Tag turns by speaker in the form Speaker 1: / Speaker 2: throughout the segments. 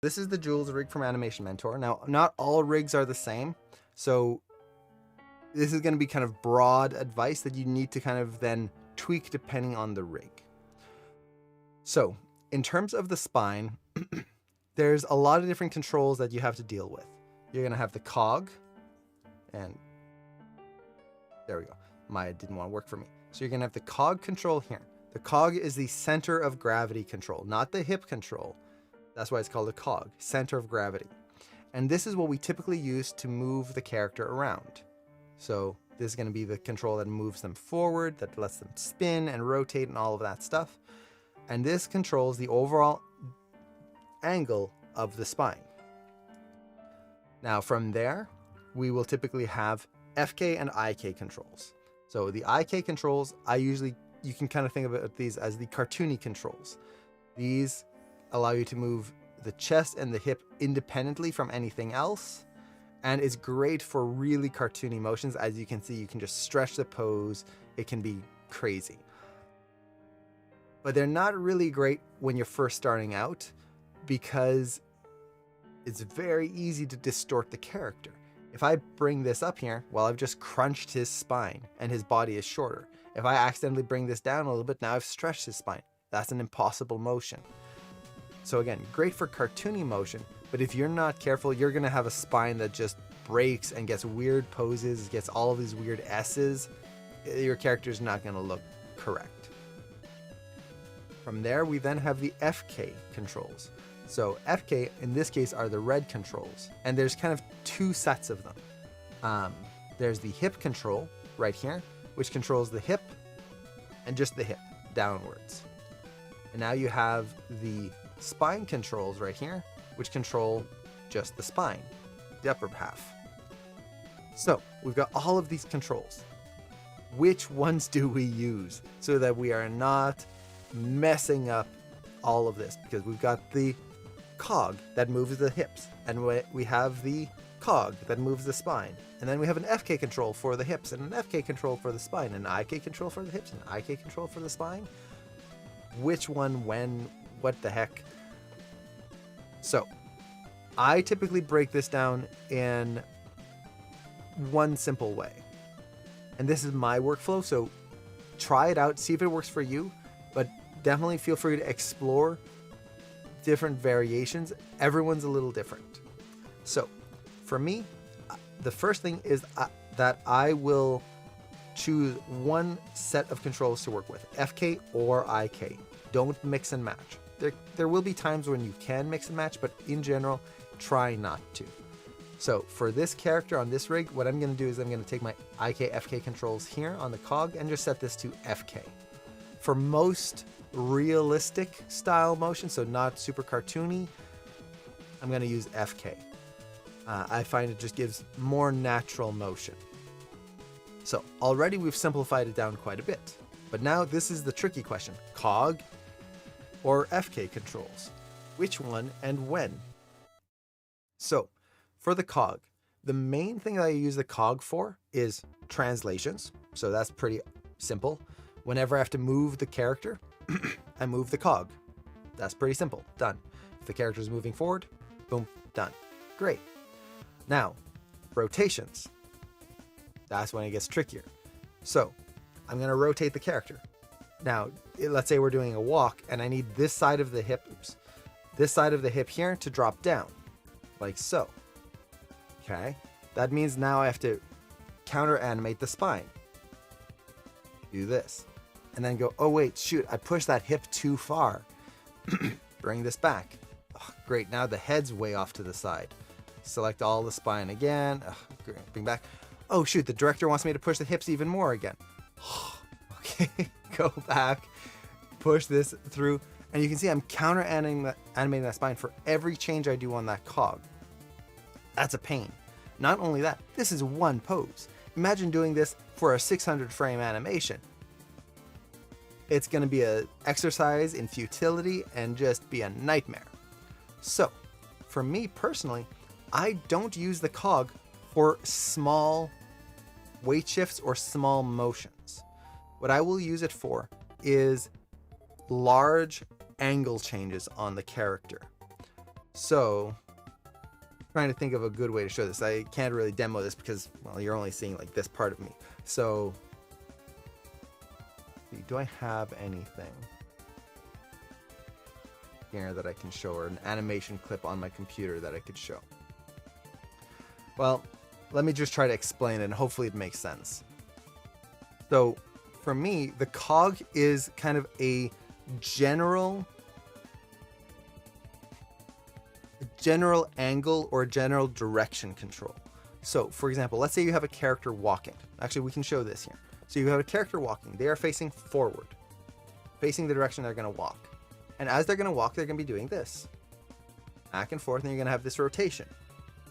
Speaker 1: This is the Jules rig from Animation Mentor. Now, not all rigs are the same, so this is going to be kind of broad advice that you need to kind of then tweak depending on the rig. So, in terms of the spine, there's a lot of different controls that you have to deal with. You're going to have the cog, and there we go. Maya didn't want to work for me. So you're going to have the cog control here. The cog is the center of gravity control, not the hip control. That's why it's called a cog, center of gravity. And this is what we typically use to move the character around. So this is going to be the control that moves them forward, that lets them spin and rotate and all of that stuff. And this controls the overall angle of the spine. Now from there, we will typically have FK and IK controls. So the IK controls, you can kind of think of these as the cartoony controls. These allow you to move the chest and the hip independently from anything else, and is great for really cartoony motions. As you can see, you can just stretch the pose. It can be crazy. But they're not really great when you're first starting out because it's very easy to distort the character. If I bring this up here, well, I've just crunched his spine and his body is shorter. If I accidentally bring this down a little bit, now I've stretched his spine. That's an impossible motion. So again, great for cartoony motion, but if you're not careful, you're gonna have a spine that just breaks and gets weird poses, gets all of these weird S's. Your character's not gonna look correct. From there, we then have the FK controls. So FK, in this case, are the red controls, and there's kind of two sets of them. There's the hip control right here, which controls the hip and just the hip downwards. And now you have the spine controls right here, which control just the spine, the upper half. So we've got all of these controls. Which ones do we use so that we are not messing up all of this? Because we've got the cog that moves the hips, and we have the cog that moves the spine, and then we have an FK control for the hips and an FK control for the spine, an IK control for the hips and an IK control for the spine. Which one, when, what the heck? So I typically break this down in one simple way, and this is my workflow, so try it out, see if it works for you, but definitely feel free to explore different variations. Everyone's a little different. So for me, the first thing is that I will choose one set of controls to work with, FK or IK. Don't mix and match. There will be times when you can mix and match, but in general, try not to. So for this character on this rig, what I'm going to do is I'm going to take my IK FK controls here on the cog and just set this to FK. For most realistic style motion, so not super cartoony, I'm going to use FK. I find it just gives more natural motion. So already we've simplified it down quite a bit, but now this is the tricky question: cog or FK controls? Which one and when? So for the cog, the main thing that I use the cog for is translations. So that's pretty simple. Whenever I have to move the character, I move the cog. That's pretty simple. Done. If the character is moving forward, boom, done. Great. Now, rotations. That's when it gets trickier. So I'm going to rotate the character. Now, let's say we're doing a walk and I need this side of the hip, this side of the hip here to drop down, like so. Okay. That means now I have to counter animate the spine. Do this. And then go, oh wait, shoot, I pushed that hip too far. Bring this back. Oh, great, now the head's way off to the side. Select all the spine again. Oh, great. Bring back. Oh shoot, the director wants me to push the hips even more again. Okay, go back, push this through. And you can see I'm counter animating that spine for every change I do on that cog. That's a pain. Not only that, this is one pose. Imagine doing this for a 600 frame animation. It's going to be an exercise in futility and just be a nightmare. So, for me personally, I don't use the cog for small weight shifts or small motions. What I will use it for is large angle changes on the character. So, trying to think of a good way to show this. I can't really demo this because, well, you're only seeing like this part of me. So, do I have anything here that I can show, or an animation clip on my computer that I could show? Well, let me just try to explain it and hopefully it makes sense. So for me, the cog is kind of a general angle or general direction control. So for example, let's say you have a character walking. Actually, we can show this here. So you have a character walking. They are facing forward, facing the direction they're going to walk. And as they're going to walk, they're going to be doing this. Back and forth, and you're going to have this rotation.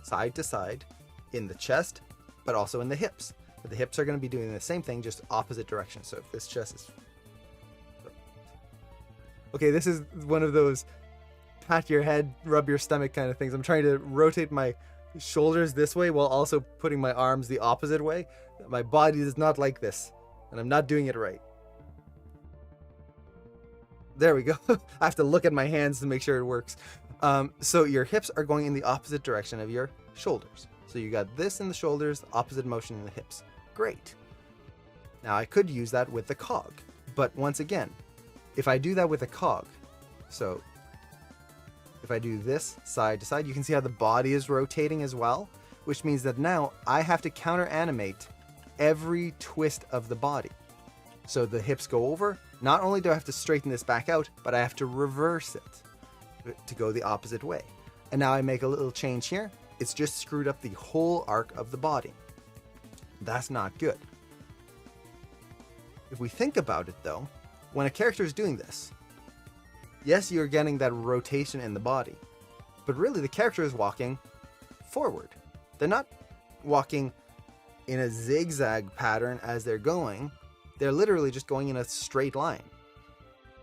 Speaker 1: Side to side in the chest, but also in the hips. But the hips are going to be doing the same thing, just opposite direction. So if this chest is... Okay, this is one of those pat your head, rub your stomach kind of things. I'm trying to rotate my shoulders this way while also putting my arms the opposite way. My body is not like this, and I'm not doing it right. There we go. I have to look at my hands to make sure it works. So your hips are going in the opposite direction of your shoulders. So you got this in the shoulders, opposite motion in the hips. Great. Now I could use that with the cog, but once again, if I do that with a cog, so if I do this side to side, you can see how the body is rotating as well, which means that now I have to counter animate every twist of the body. So the hips go over. Not only do I have to straighten this back out, but I have to reverse it to go the opposite way. And now I make a little change here. It's just screwed up the whole arc of the body. That's not good. If we think about it though, when a character is doing this, yes, you're getting that rotation in the body, but really the character is walking forward. They're not walking in a zigzag pattern as they're going. They're literally just going in a straight line.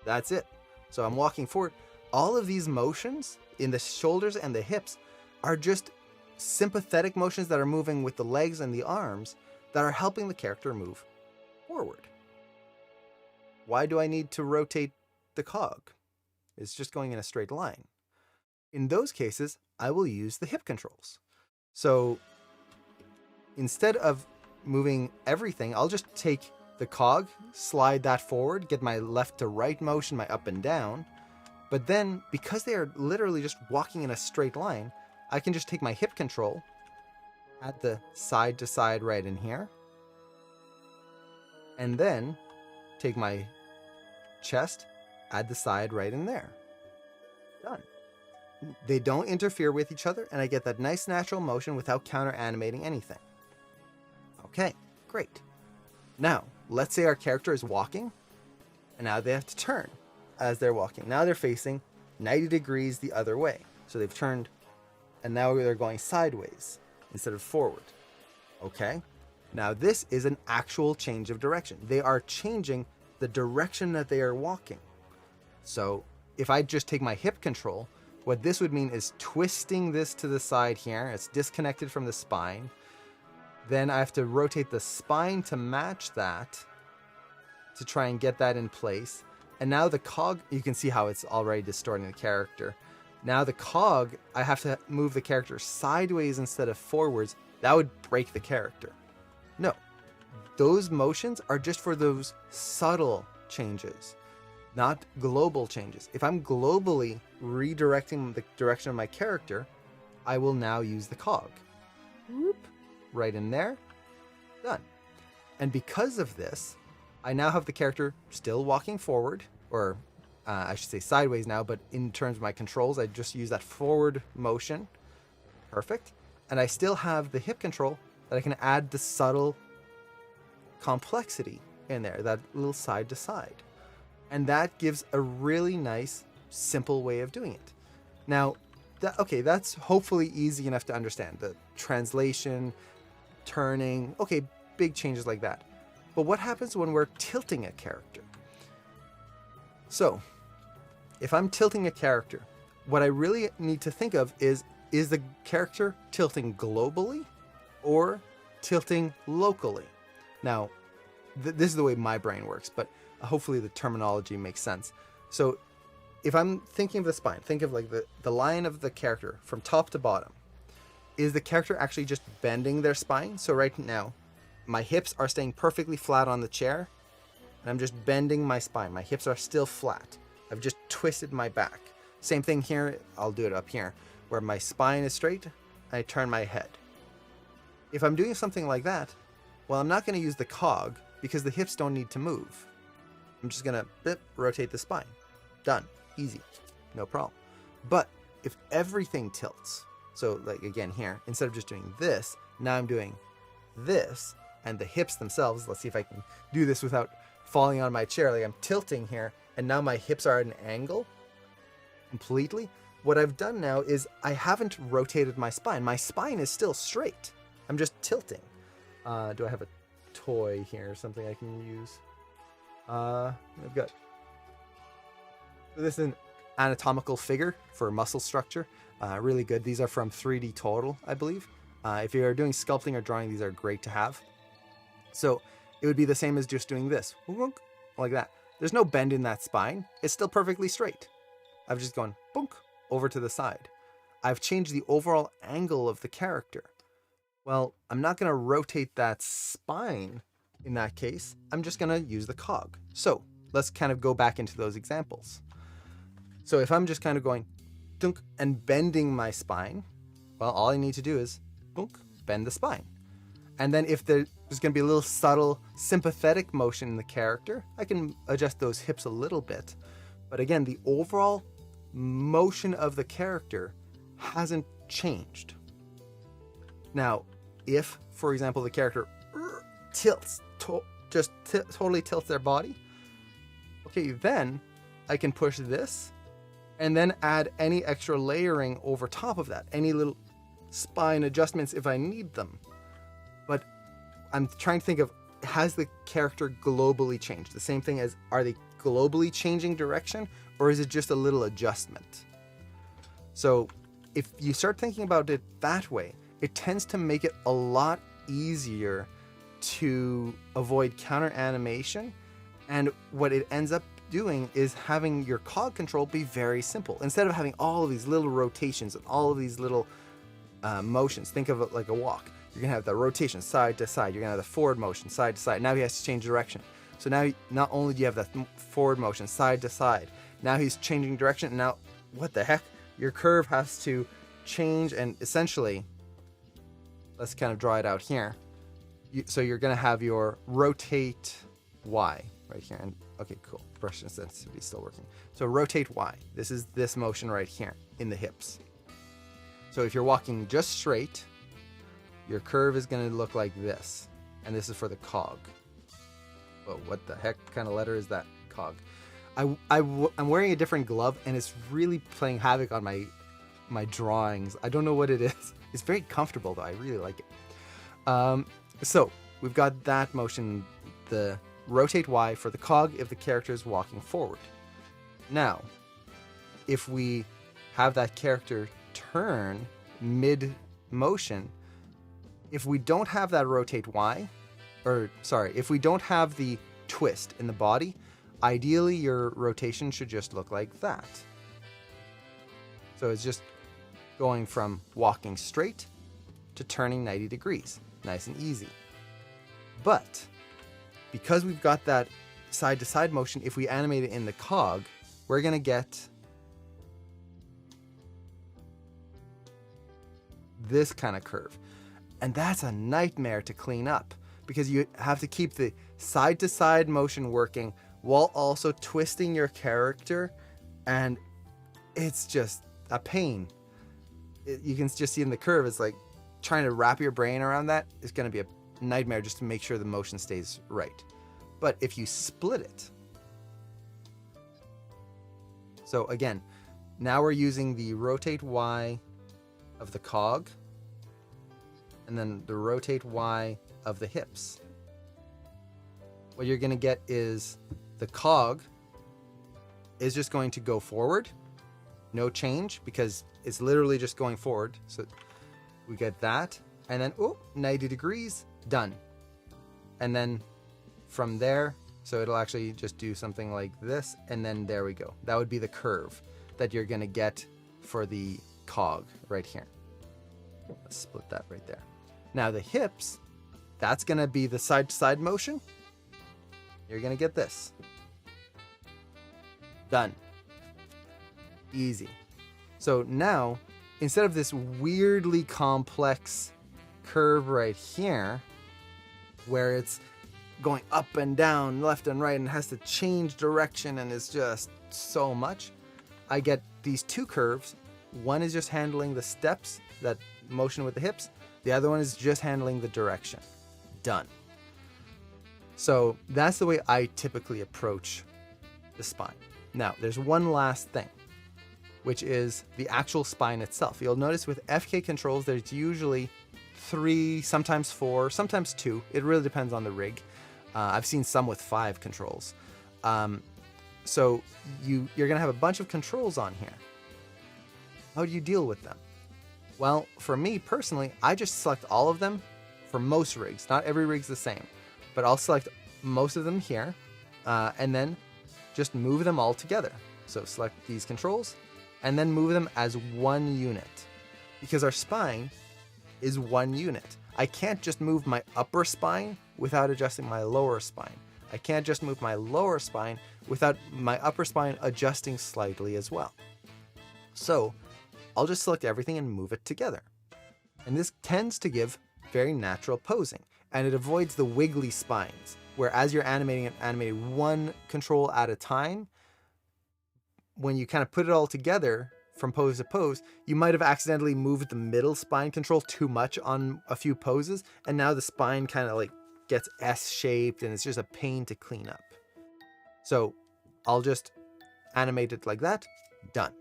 Speaker 1: That's it. So I'm walking forward. All of these motions in the shoulders and the hips are just sympathetic motions that are moving with the legs and the arms that are helping the character move forward. Why do I need to rotate the cog? It's just going in a straight line. In those cases, I will use the hip controls. So instead of moving everything, I'll just take the cog, slide that forward, get my left to right motion, my up and down. But then, because they are literally just walking in a straight line, I can just take my hip control, add the side to side right in here, and then take my chest, add the side right in there. Done. They don't interfere with each other, and I get that nice natural motion without counter animating anything. Okay, great. Now, let's say our character is walking, and now they have to turn as they're walking. Now they're facing 90 degrees the other way. So they've turned, and now they're going sideways instead of forward. Okay? Now this is an actual change of direction. They are changing the direction that they are walking. So if I just take my hip control, what this would mean is twisting this to the side here. It's disconnected from the spine. Then I have to rotate the spine to match that to try and get that in place. And now the cog, you can see how it's already distorting the character. Now the cog, I have to move the character sideways instead of forwards. That would break the character. No, those motions are just for those subtle changes, not global changes. If I'm globally redirecting the direction of my character, I will now use the cog. Whoop. Right in there, done. And because of this, I now have the character still walking forward, or I should say sideways now, but in terms of my controls, I just use that forward motion. Perfect. And I still have the hip control that I can add the subtle complexity in there, that little side to side. And that gives a really nice, simple way of doing it. Now, that's hopefully easy enough to understand. The translation, turning, okay, big changes like that. But what happens when we're tilting a character? So, if I'm tilting a character, what I really need to think of is the character tilting globally or tilting locally? Now, this is the way my brain works, but hopefully the terminology makes sense. So, if I'm thinking of the spine, think of like the line of the character from top to bottom. Is the character actually just bending their spine? So right now, my hips are staying perfectly flat on the chair, and I'm just bending my spine. My hips are still flat. I've just twisted my back. Same thing here, I'll do it up here, where my spine is straight, I turn my head. If I'm doing something like that, well, I'm not going to use the cog because the hips don't need to move. I'm just going to rotate the spine. Done. Easy. No problem. But if everything tilts, so like again here, instead of just doing this, now I'm doing this, and the hips themselves, let's see if I can do this without falling on my chair. Like I'm tilting here, and now my hips are at an angle completely. What I've done now is I haven't rotated my spine. My spine is still straight. I'm just tilting. Do I have a toy here or something I can use? I've got... This is an anatomical figure for muscle structure. Really good. These are from 3D Total, I believe. If you're doing sculpting or drawing, these are great to have. So it would be the same as just doing this. Like that. There's no bend in that spine. It's still perfectly straight. I've just gone boonk over to the side. I've changed the overall angle of the character. Well, I'm not going to rotate that spine in that case. I'm just going to use the cog. So let's kind of go back into those examples. So if I'm just kind of going dunk and bending my spine, well, all I need to do is dunk, bend the spine. And then if there's going to be a little subtle sympathetic motion in the character, I can adjust those hips a little bit. But again, the overall motion of the character hasn't changed. Now, if, for example, the character tilts, totally tilts their body, okay, then I can push this and then add any extra layering over top of that, any little spine adjustments if I need them. But I'm trying to think of, has the character globally changed? The same thing as, are they globally changing direction, or is it just a little adjustment? So if you start thinking about it that way, it tends to make it a lot easier to avoid counter animation. And what it ends up doing is having your cog control be very simple. Instead of having all of these little rotations and all of these little motions, think of it like a walk. You're going to have the rotation side to side. You're going to have the forward motion side to side. Now he has to change direction. So now not only do you have that forward motion side to side, now he's changing direction. And now, what the heck? Your curve has to change, and essentially, let's kind of draw it out here. So you're going to have your rotate Y right here. And okay, cool. Brush sensitivity still working. So rotate Y. This is this motion right here in the hips. So if you're walking just straight, your curve is going to look like this. And this is for the cog. Whoa, what the heck kind of letter is that? Cog. I'm wearing a different glove, and it's really playing havoc on my drawings. I don't know what it is. It's very comfortable, though. I really like it. So we've got that motion, the rotate Y for the cog if the character is walking forward. Now, if we have that character turn mid-motion, if we don't have that rotate Y, if we don't have the twist in the body, ideally your rotation should just look like that. So it's just going from walking straight to turning 90 degrees. Nice and easy. But because we've got that side to side motion, if we animate it in the cog, we're going to get this kind of curve. And that's a nightmare to clean up, because you have to keep the side to side motion working while also twisting your character, and it's just a pain. You can just see in the curve, it's like trying to wrap your brain around that is going to be a nightmare just to make sure the motion stays right. But if you split it, so again, now we're using the rotate Y of the cog, and then the rotate Y of the hips. What you're going to get is the cog is just going to go forward, no change, because it's literally just going forward. So we get that, and then 90 degrees, done. And then from there, So it'll actually just do something like this, and then there we go. That would be the curve that you're gonna get for the cog right here. Let's split that right there. Now the hips, that's gonna be the side to side motion. You're gonna get this. Done. Easy. So now, instead of this weirdly complex curve right here, where it's going up and down, left and right, and has to change direction, and it's just so much, I get these two curves. One is just handling the steps, that motion with the hips. The other one is just handling the direction. Done. So that's the way I typically approach the spine. Now, there's one last thing, which is the actual spine itself. You'll notice with FK controls, there's usually 3, sometimes 4, sometimes 2. It really depends on the rig. I've seen some with 5 controls. So you're gonna have a bunch of controls on here. How do you deal with them? Well, for me personally, I just select all of them for most rigs. Not every rig's the same, but I'll select most of them here, and then just move them all together. So select these controls, and then move them as one unit, because our spine is one unit. I can't just move my upper spine without adjusting my lower spine. I can't just move my lower spine without my upper spine adjusting slightly as well. So I'll just select everything and move it together. And this tends to give very natural posing, and it avoids the wiggly spines, where as you're animating one control at a time, when you kind of put it all together from pose to pose, you might have accidentally moved the middle spine control too much on a few poses, and now the spine kind of like gets S-shaped, and it's just a pain to clean up. So I'll just animate it like that. Done.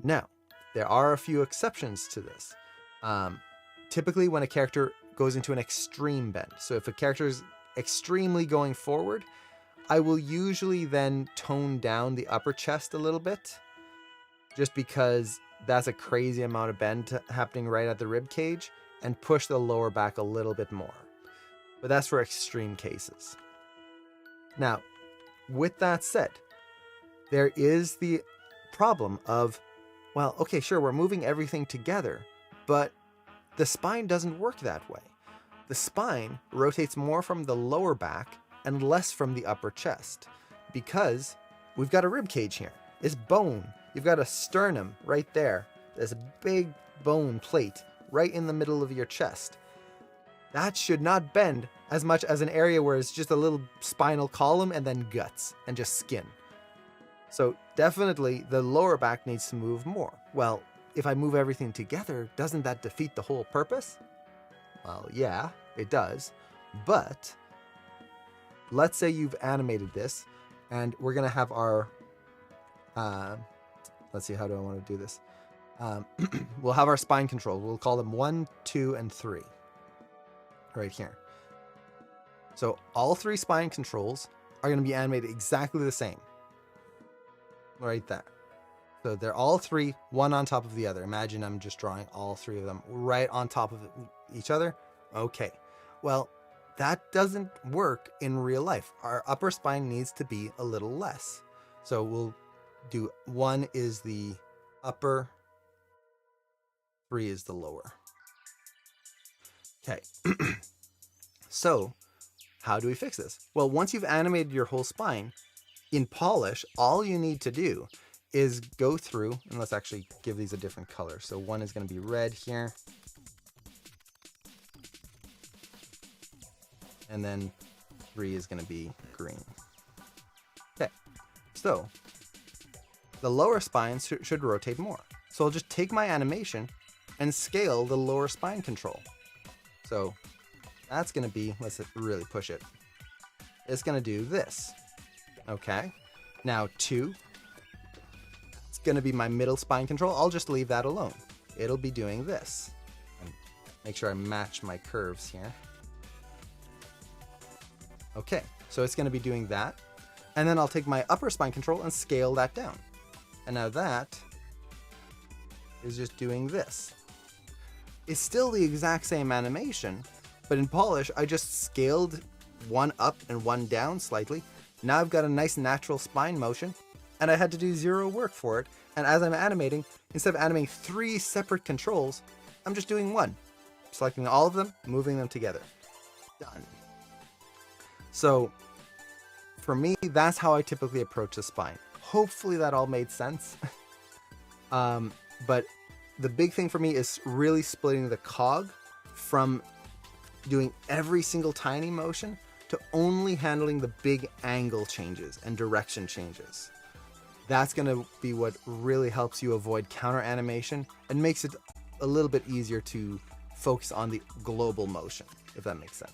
Speaker 1: Now, there are a few exceptions to this. Typically when a character goes into an extreme bend, so if a character is extremely going forward, I will usually then tone down the upper chest a little bit, just because that's a crazy amount of bend happening right at the rib cage, and push the lower back a little bit more. But that's for extreme cases. Now, with that said, there is the problem of, well, okay, sure, we're moving everything together, but the spine doesn't work that way. The spine rotates more from the lower back and less from the upper chest, because we've got a rib cage here. It's bone. You've got a sternum right there. There's a big bone plate right in the middle of your chest. That should not bend as much as an area where it's just a little spinal column and then guts and just skin. So definitely the lower back needs to move more. Well, if I move everything together, doesn't that defeat the whole purpose? Well, yeah, it does. But let's say you've animated this, and we're going to have our, let's see, how do I want to do this? We'll have our spine control. We'll call them 1, 2, and 3 right here. So all 3 spine controls are going to be animated exactly the same right there. So they're all 3, one on top of the other. Imagine I'm just drawing all 3 of them right on top of each other. Okay, well, that doesn't work in real life. Our upper spine needs to be a little less. So we'll do 1 is the upper, 3 is the lower. Okay, so how do we fix this? Well, once you've animated your whole spine, in Polish, all you need to do is go through, and let's actually give these a different color. So 1 is going to be red here, and then 3 is going to be green. Okay, so the lower spine should rotate more. So I'll just take my animation and scale the lower spine control. So that's going to be, let's really push it. It's going to do this. Okay, now 2. It's going to be my middle spine control. I'll just leave that alone. It'll be doing this. And make sure I match my curves here. Okay, so it's going to be doing that. And then I'll take my upper spine control and scale that down. And now that is just doing this. It's still the exact same animation, but in Polish, I just scaled 1 up and 1 down slightly Now I've got a nice natural spine motion, and I had to do 0 work for it. And as I'm animating, instead of animating 3 separate controls, I'm just doing 1. Selecting all of them, moving them together. Done. So for me, that's how I typically approach the spine. Hopefully that all made sense. But the big thing for me is really splitting the cog from doing every single tiny motion to only handling the big angle changes and direction changes. That's going to be what really helps you avoid counter animation and makes it a little bit easier to focus on the global motion, if that makes sense.